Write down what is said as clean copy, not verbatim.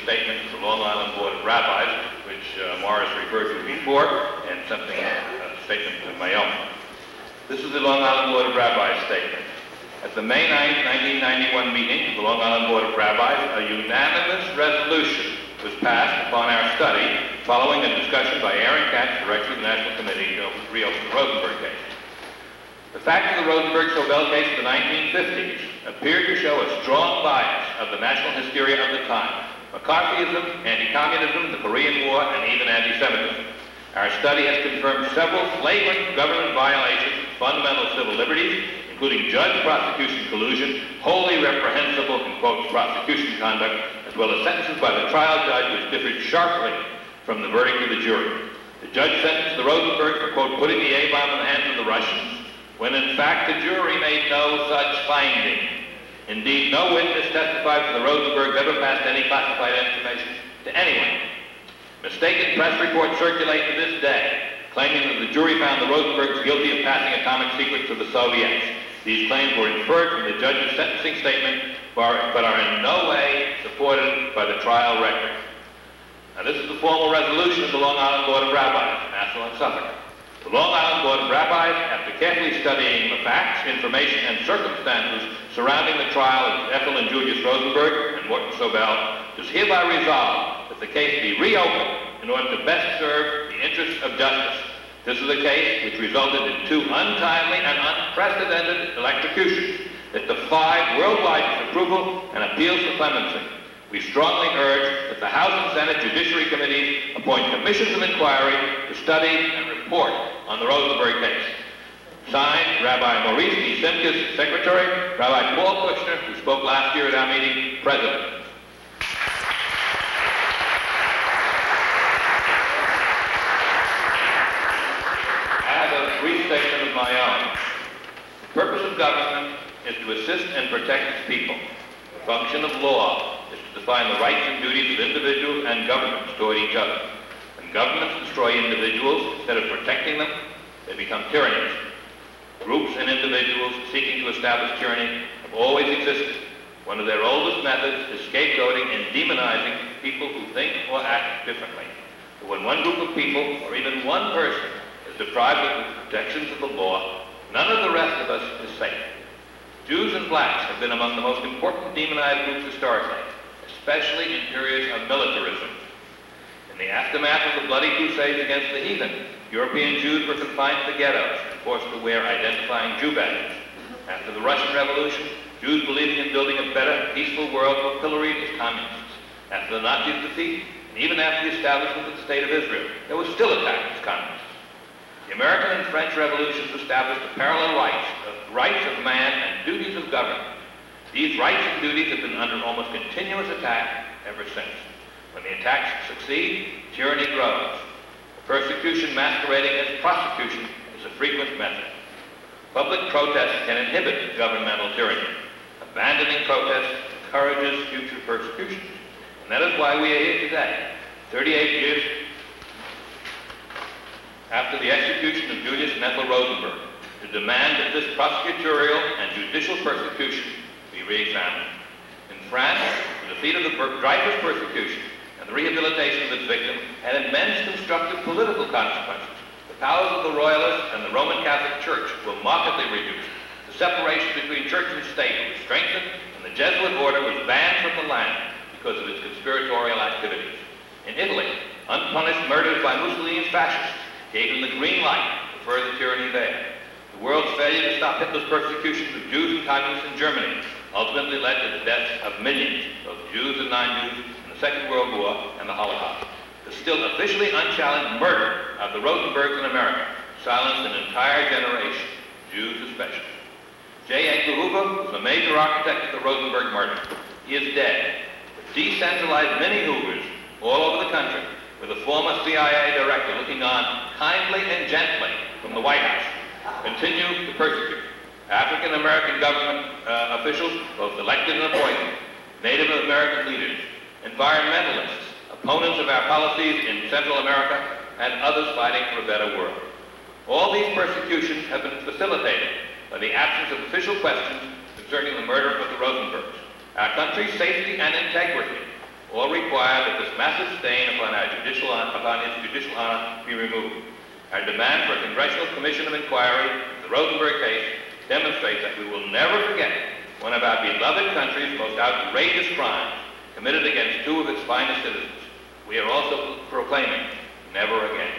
statement of the Long Island Board of Rabbis, which Morris referred to before, and something, a statement of my own. This is the Long Island Board of Rabbis statement. At the May 9, 1991 meeting of the Long Island Board of Rabbis, a unanimous resolution was passed upon our study following a discussion by Aaron Katz, Director of the National Committee, to reopen the Rosenberg case. The facts of the Rosenberg-Sobel case of the 1950s appeared to show a strong bias of the national hysteria of the time: McCarthyism, anti-communism, the Korean War, and even anti-Semitism. Our study has confirmed several flagrant government violations of fundamental civil liberties, including judge-prosecution collusion, wholly reprehensible, in quotes, prosecution conduct, as well as sentences by the trial judge which differed sharply from the verdict of the jury. The judge sentenced the Rosenbergs for, quote, putting the A-bomb in the hands of the Russians, when in fact the jury made no such finding. Indeed, no witness testified for the Rosenbergs ever passed any classified information to anyone. Mistaken press reports circulate to this day, claiming that the jury found the Rosenbergs guilty of passing atomic secrets to the Soviets. These claims were inferred from the judge's sentencing statement, but are in no way supported by the trial record. Now, this is the formal resolution of the Long Island Board of Rabbis, Nassau and Suffolk. The Long Island Board of Rabbis, after carefully studying the facts, information, and circumstances surrounding the trial of Ethel and Julius Rosenberg and Morton Sobel, does hereby resolve that the case be reopened in order to best serve the interests of justice. This is a case which resulted in 2 untimely and unprecedented electrocutions that defied worldwide disapproval and appeals for clemency. We strongly urge that the House and Senate Judiciary Committees appoint commissions of inquiry to study and report on the Rosenberg case. Signed, Rabbi Maurice B. Simkis, Secretary, Rabbi Paul Kushner, who spoke last year at our meeting, President. I have a brief statement of my own. The purpose of government is to assist and protect its people. The function of law is to define the rights and duties of individuals and governments toward each other. When governments destroy individuals, instead of protecting them, they become tyrannies. Groups and individuals seeking to establish tyranny have always existed. One of their oldest methods is scapegoating and demonizing people who think or act differently. But when one group of people, or even one person, is deprived of the protections of the law, none of the rest of us is safe. Jews and blacks have been among the most important demonized groups historically, especially in periods of militarism. In the aftermath of the bloody crusades against the heathen, European Jews were confined to the ghettos and forced to wear identifying Jew badges. After the Russian Revolution, Jews believing in building a better, peaceful world were pilloried as communists. After the Nazis' defeat, and even after the establishment of the State of Israel, they were still attacked as communists. The American and French revolutions established the parallel rights of man and duties of government. These rights and duties have been under almost continuous attack ever since. When the attacks succeed, tyranny grows. Persecution masquerading as prosecution is a frequent method. Public protest can inhibit governmental tyranny. Abandoning protest encourages future persecution. And that is why we are here today, 38 years after the execution of Julius and Ethel Rosenberg, to demand that this prosecutorial and judicial persecution be re-examined. In France, the defeat of the Dreyfus persecution and the rehabilitation of its victim had immense constructive political consequences. The powers of the Royalists and the Roman Catholic Church were markedly reduced. The separation between church and state was strengthened, and the Jesuit order was banned from the land because of its conspiratorial activities. In Italy, unpunished murders by Mussolini's fascists gave him the green light for further tyranny there. The world's failure to stop Hitler's persecutions of Jews and communists in Germany ultimately led to the deaths of millions, both Jews and non-Jews, in the Second World War and the Holocaust. The still officially unchallenged murder of the Rosenbergs in America silenced an entire generation, Jews especially. J. Edgar Hoover was a major architect of the Rosenberg murder. He is dead, but decentralized many Hoovers all over the country, with a former CIA director looking on kindly and gently from the White House, continue to persecute African American government officials, both elected and appointed, Native American leaders, environmentalists, opponents of our policies in Central America, and others fighting for a better world. All these persecutions have been facilitated by the absence of official questions concerning the murder of the Rosenbergs. Our country's safety and integrity all require that this massive stain upon its judicial honor be removed. Our demand for a congressional commission of inquiry into the Rosenberg case demonstrates that we will never forget one of our beloved country's most outrageous crimes committed against two of its finest citizens. We are also proclaiming never again.